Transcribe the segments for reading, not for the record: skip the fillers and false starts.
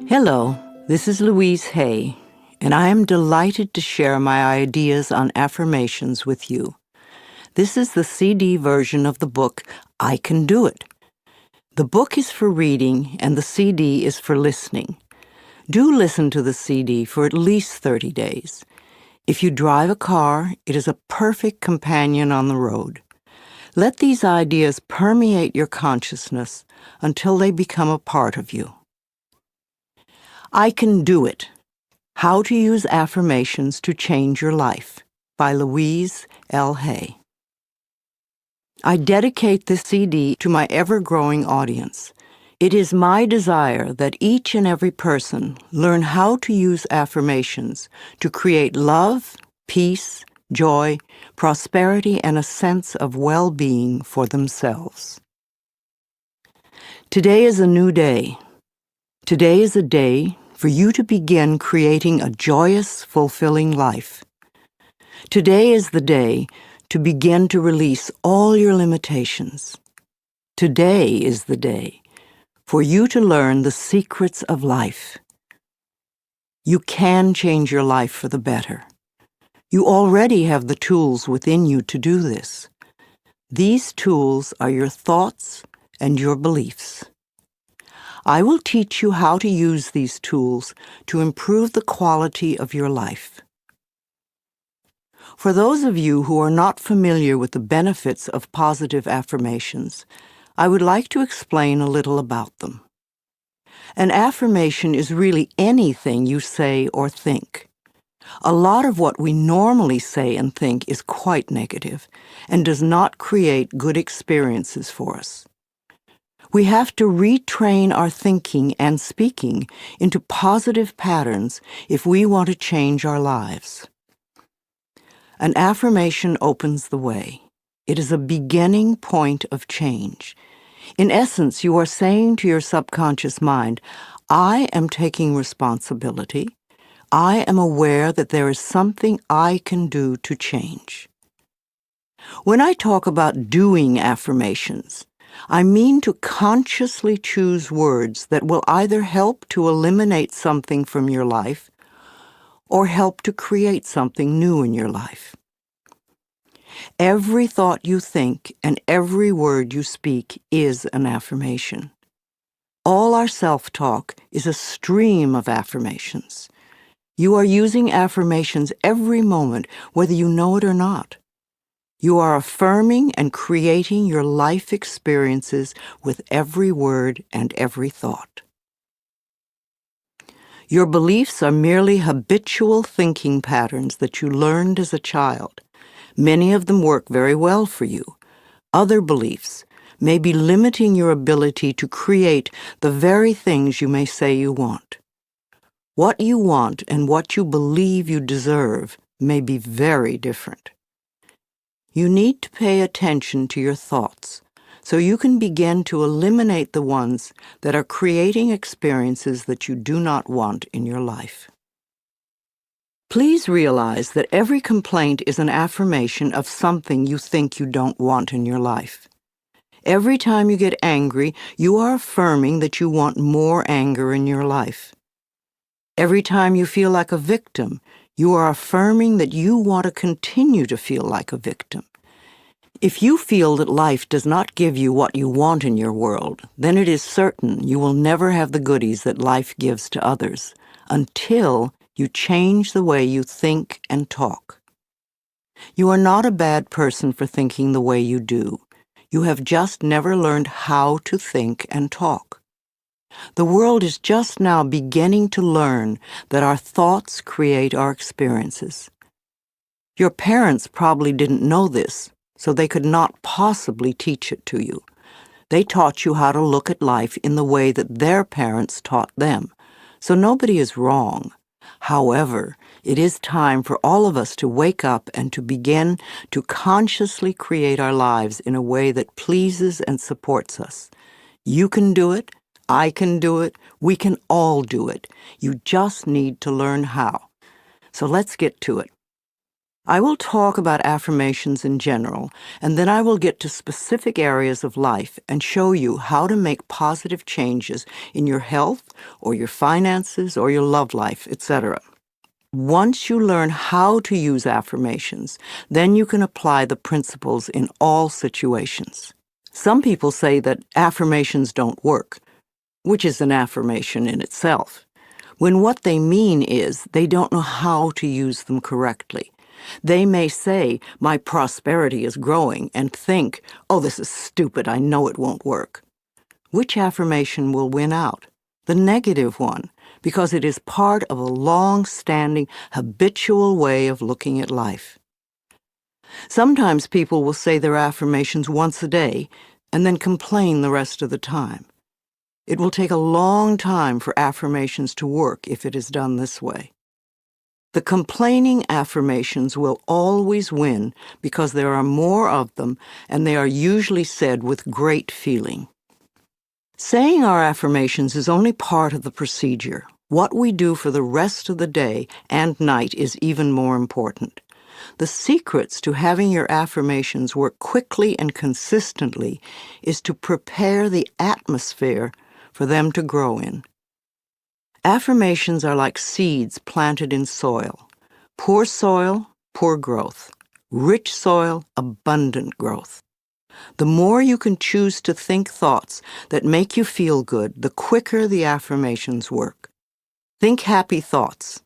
Hello, this is Louise Hay, and I am delighted to share my ideas on affirmations with you. This is the CD version of the book, I Can Do It. The book is for reading, and the CD is for listening. Do listen to the CD for at least 30 days. If you drive a car, it is a perfect companion on the road. Let these ideas permeate your consciousness until they become a part of you. I Can Do It. How to Use Affirmations to Change Your Life by Louise L. Hay. I dedicate this CD to my ever-growing audience. It is my desire that each and every person learn how to use affirmations to create love, peace, joy, prosperity, and a sense of well-being for themselves. Today is a new day. Today is a day for you to begin creating a joyous, fulfilling life. Today is the day to begin to release all your limitations. Today is the day for you to learn the secrets of life. You can change your life for the better. You already have the tools within you to do this. These tools are your thoughts and your beliefs. I will teach you how to use these tools to improve the quality of your life. For those of you who are not familiar with the benefits of positive affirmations, I would like to explain a little about them. An affirmation is really anything you say or think. A lot of what we normally say and think is quite negative and does not create good experiences for us. We have to retrain our thinking and speaking into positive patterns if we want to change our lives. An affirmation opens the way. It is a beginning point of change. In essence, you are saying to your subconscious mind, I am taking responsibility. I am aware that there is something I can do to change. When I talk about doing affirmations, I mean to consciously choose words that will either help to eliminate something from your life or help to create something new in your life. Every thought you think and every word you speak is an affirmation. All our self-talk is a stream of affirmations. You are using affirmations every moment, whether you know it or not. You are affirming and creating your life experiences with every word and every thought. Your beliefs are merely habitual thinking patterns that you learned as a child. Many of them work very well for you. Other beliefs may be limiting your ability to create the very things you may say you want. What you want and what you believe you deserve may be very different. You need to pay attention to your thoughts so you can begin to eliminate the ones that are creating experiences that you do not want in your life. Please realize that every complaint is an affirmation of something you think you don't want in your life. Every time you get angry, you are affirming that you want more anger in your life. Every time you feel like a victim, you are affirming that you want to continue to feel like a victim. If you feel that life does not give you what you want in your world, then it is certain you will never have the goodies that life gives to others until you change the way you think and talk. You are not a bad person for thinking the way you do. You have just never learned how to think and talk. The world is just now beginning to learn that our thoughts create our experiences. Your parents probably didn't know this, so they could not possibly teach it to you. They taught you how to look at life in the way that their parents taught them, so nobody is wrong. However, it is time for all of us to wake up and to begin to consciously create our lives in a way that pleases and supports us. You can do it. I can do it. We can all do it. You just need to learn how. So let's get to it. I will talk about affirmations in general, and then I will get to specific areas of life and show you how to make positive changes in your health or your finances or your love life, etc. Once you learn how to use affirmations, then you can apply the principles in all situations. Some people say that affirmations don't work, which is an affirmation in itself, when what they mean is they don't know how to use them correctly. They may say, "My prosperity is growing," and think, "Oh, this is stupid, I know it won't work." Which affirmation will win out? The negative one, because it is part of a long-standing, habitual way of looking at life. Sometimes people will say their affirmations once a day and then complain the rest of the time. It will take a long time for affirmations to work if it is done this way. The complaining affirmations will always win because there are more of them and they are usually said with great feeling. Saying our affirmations is only part of the procedure. What we do for the rest of the day and night is even more important. The secrets to having your affirmations work quickly and consistently is to prepare the atmosphere for them to grow in. Affirmations are like seeds planted in soil. Poor soil, poor growth. Rich soil, abundant growth. The more you can choose to think thoughts that make you feel good, the quicker the affirmations work. Think happy thoughts.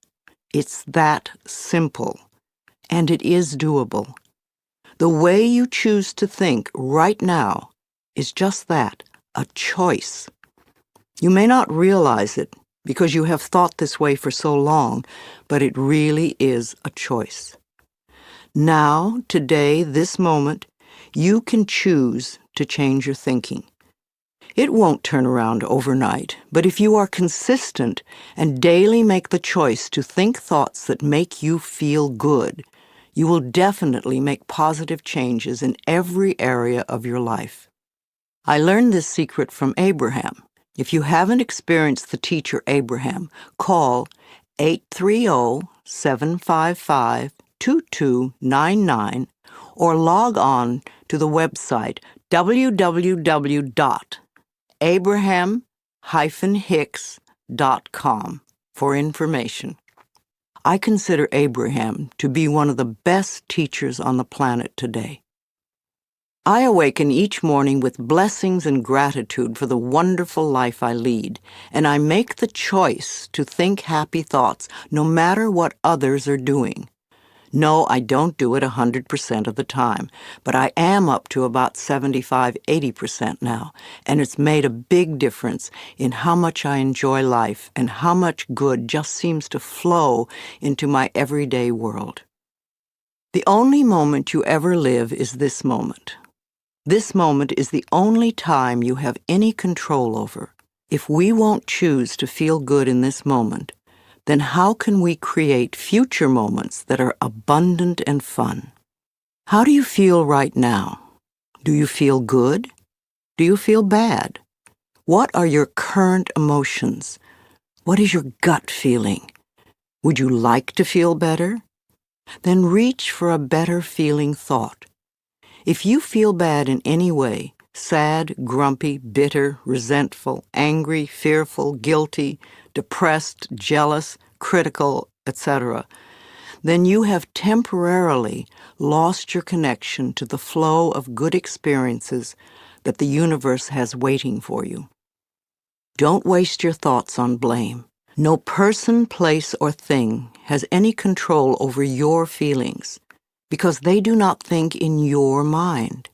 It's that simple, and it is doable. The way you choose to think right now is just that, a choice. You may not realize it because you have thought this way for so long, but it really is a choice. Now, today, this moment, you can choose to change your thinking. It won't turn around overnight, but if you are consistent and daily make the choice to think thoughts that make you feel good, you will definitely make positive changes in every area of your life. I learned this secret from Abraham. If you haven't experienced the teacher Abraham, call 830-755-2299 or log on to the website www.abraham-hicks.com for information. I consider Abraham to be one of the best teachers on the planet today. I awaken each morning with blessings and gratitude for the wonderful life I lead, and I make the choice to think happy thoughts no matter what others are doing. No, I don't do it 100% of the time, but I am up to about 75-80% now, and it's made a big difference in how much I enjoy life and how much good just seems to flow into my everyday world. The only moment you ever live is this moment. This moment is the only time you have any control over. If we won't choose to feel good in this moment, then how can we create future moments that are abundant and fun? How do you feel right now? Do you feel good? Do you feel bad? What are your current emotions? What is your gut feeling? Would you like to feel better? Then reach for a better feeling thought. If you feel bad in any way, sad, grumpy, bitter, resentful, angry, fearful, guilty, depressed, jealous, critical, etc., then you have temporarily lost your connection to the flow of good experiences that the universe has waiting for you. Don't waste your thoughts on blame. No person, place, or thing has any control over your feelings, because they do not think in your mind.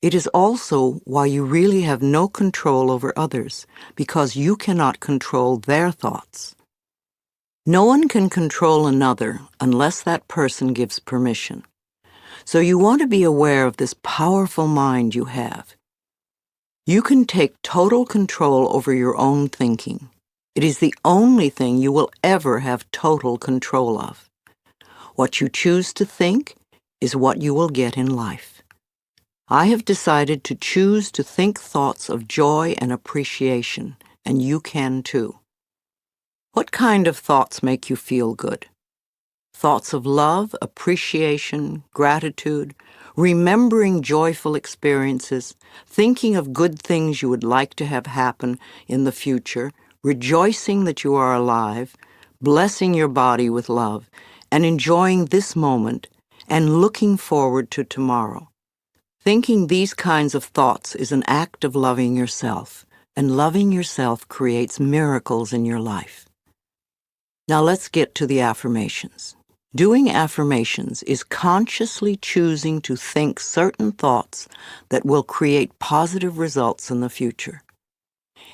It is also why you really have no control over others, because you cannot control their thoughts. No one can control another unless that person gives permission. So you want to be aware of this powerful mind you have. You can take total control over your own thinking. It is the only thing you will ever have total control of. What you choose to think is what you will get in life. I have decided to choose to think thoughts of joy and appreciation, and you can too. What kind of thoughts make you feel good? thoughts of love, appreciation, gratitude, remembering joyful experiences, thinking of good things you would like to have happen in the future, rejoicing that you are alive, blessing your body with love, and enjoying this moment and looking forward to tomorrow. Thinking these kinds of thoughts is an act of loving yourself, and loving yourself creates miracles in your life. Now let's get to the affirmations. Doing affirmations is consciously choosing to think certain thoughts that will create positive results in the future.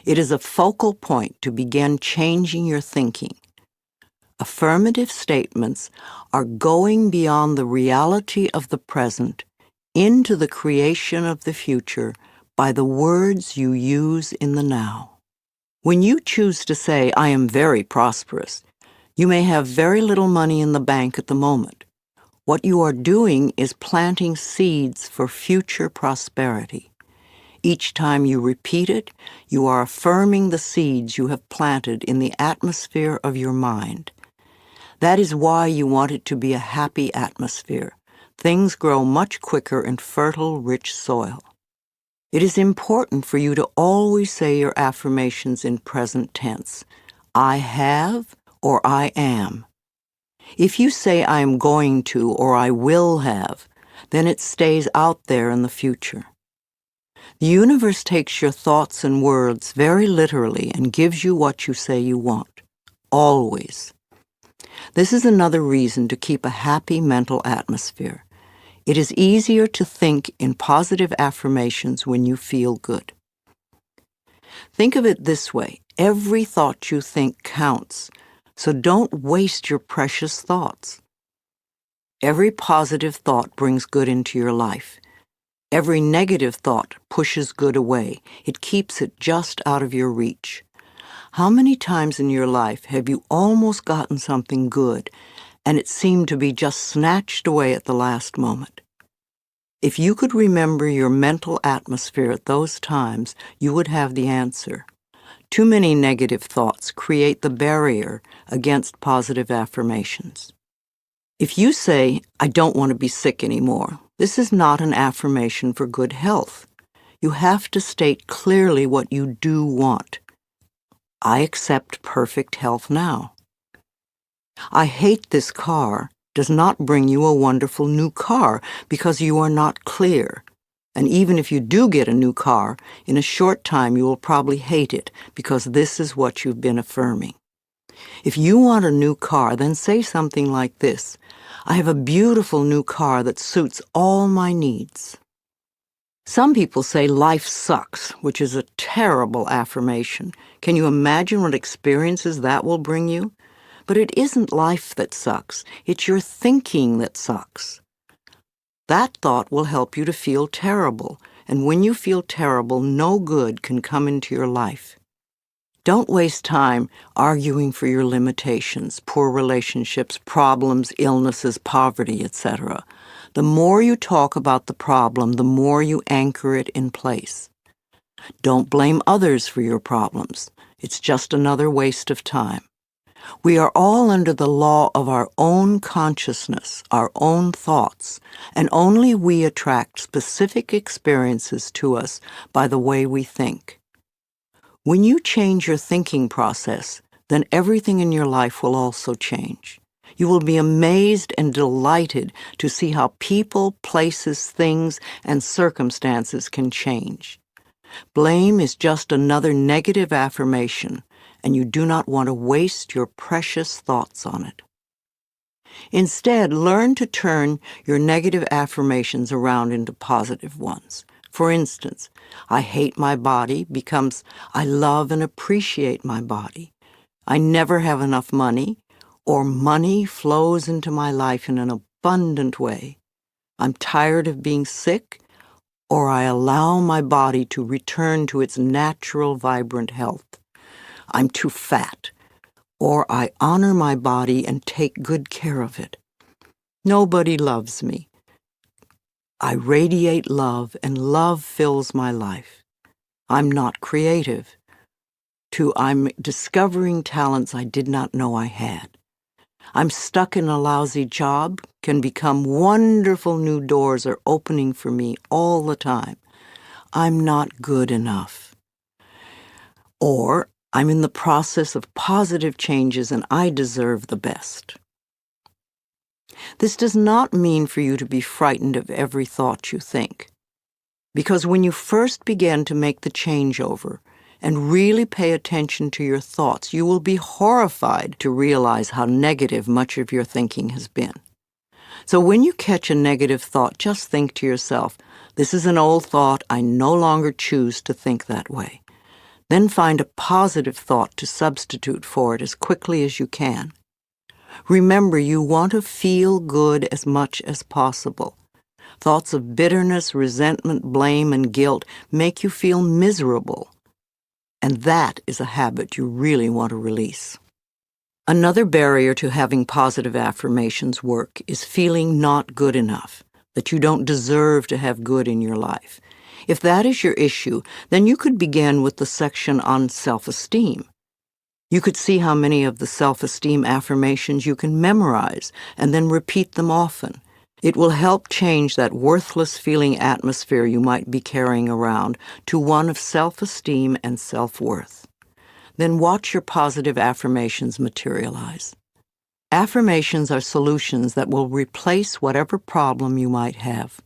It is a focal point to begin changing your thinking. Affirmative statements are going beyond the reality of the present into the creation of the future by the words you use in the now. When you choose to say, "I am very prosperous," you may have very little money in the bank at the moment. What you are doing is planting seeds for future prosperity. Each time you repeat it, you are affirming the seeds you have planted in the atmosphere of your mind. That is why you want it to be a happy atmosphere. Things grow much quicker in fertile, rich soil. It is important for you to always say your affirmations in present tense. I have or I am. If you say I am going to or I will have, then it stays out there in the future. The universe takes your thoughts and words very literally and gives you what you say you want. Always. This is another reason to keep a happy mental atmosphere. It is easier to think in positive affirmations when you feel good. Think of it this way. Every thought you think counts, so don't waste your precious thoughts. Every positive thought brings good into your life. Every negative thought pushes good away. It keeps it just out of your reach. How many times in your life have you almost gotten something good and it seemed to be just snatched away at the last moment? If you could remember your mental atmosphere at those times, you would have the answer. Too many negative thoughts create the barrier against positive affirmations. If you say, "I don't want to be sick anymore," this is not an affirmation for good health. You have to state clearly what you do want. I accept perfect health now. I hate this car does not bring you a wonderful new car because you are not clear. And even if you do get a new car, in a short time you will probably hate it because this is what you've been affirming. If you want a new car, then say something like this: I have a beautiful new car that suits all my needs. Some people say life sucks, which is a terrible affirmation. Can you imagine what experiences that will bring you? But it isn't life that sucks. It's your thinking that sucks. That thought will help you to feel terrible, and when you feel terrible, no good can come into your life. Don't waste time arguing for your limitations, poor relationships, problems, illnesses, poverty, etc. The more you talk about the problem, the more you anchor it in place. Don't blame others for your problems. It's just another waste of time. We are all under the law of our own consciousness, our own thoughts, and only we attract specific experiences to us by the way we think. When you change your thinking process, then everything in your life will also change. You will be amazed and delighted to see how people, places, things, and circumstances can change. Blame is just another negative affirmation, and you do not want to waste your precious thoughts on it. Instead, learn to turn your negative affirmations around into positive ones. For instance, I hate my body becomes I love and appreciate my body. I never have enough money, or money flows into my life in an abundant way. I'm tired of being sick, or I allow my body to return to its natural, vibrant health. I'm too fat, or I honor my body and take good care of it. Nobody loves me. I radiate love, and love fills my life. I'm not creative. I'm discovering talents I did not know I had. I'm stuck in a lousy job can become wonderful new doors are opening for me all the time. I'm not good enough. Or I'm in the process of positive changes and I deserve the best. This does not mean for you to be frightened of every thought you think. Because when you first begin to make the changeover and really pay attention to your thoughts, you will be horrified to realize how negative much of your thinking has been. So when you catch a negative thought, just think to yourself, this is an old thought, I no longer choose to think that way. Then find a positive thought to substitute for it as quickly as you can. Remember, you want to feel good as much as possible. Thoughts of bitterness, resentment, blame, and guilt make you feel miserable. And that is a habit you really want to release. Another barrier to having positive affirmations work is feeling not good enough, that you don't deserve to have good in your life. If that is your issue, then you could begin with the section on self-esteem. You could see how many of the self-esteem affirmations you can memorize and then repeat them often. It will help change that worthless feeling atmosphere you might be carrying around to one of self-esteem and self-worth. Then watch your positive affirmations materialize. Affirmations are solutions that will replace whatever problem you might have.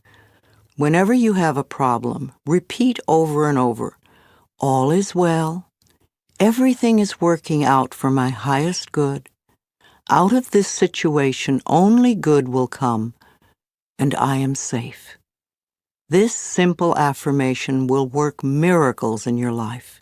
Whenever you have a problem, repeat over and over, all is well, everything is working out for my highest good, out of this situation only good will come, and I am safe. This simple affirmation will work miracles in your life.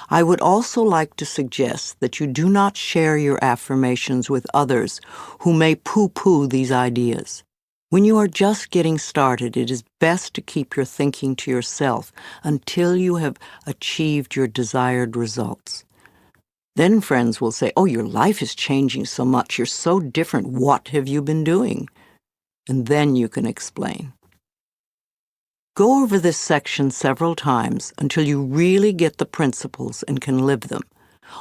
I would also like to suggest that you do not share your affirmations with others who may poo-poo these ideas. When you are just getting started, it is best to keep your thinking to yourself until you have achieved your desired results. Then friends will say, oh, your life is changing so much, you're so different, what have you been doing? And then you can explain. Go over this section several times until you really get the principles and can live them.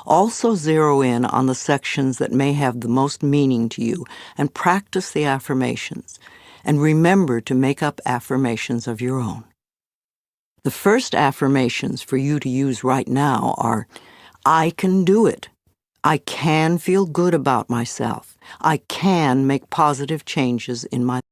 Also zero in on the sections that may have the most meaning to you and practice the affirmations. And remember to make up affirmations of your own. The first affirmations for you to use right now are, I can do it. I can feel good about myself. I can make positive changes in my life.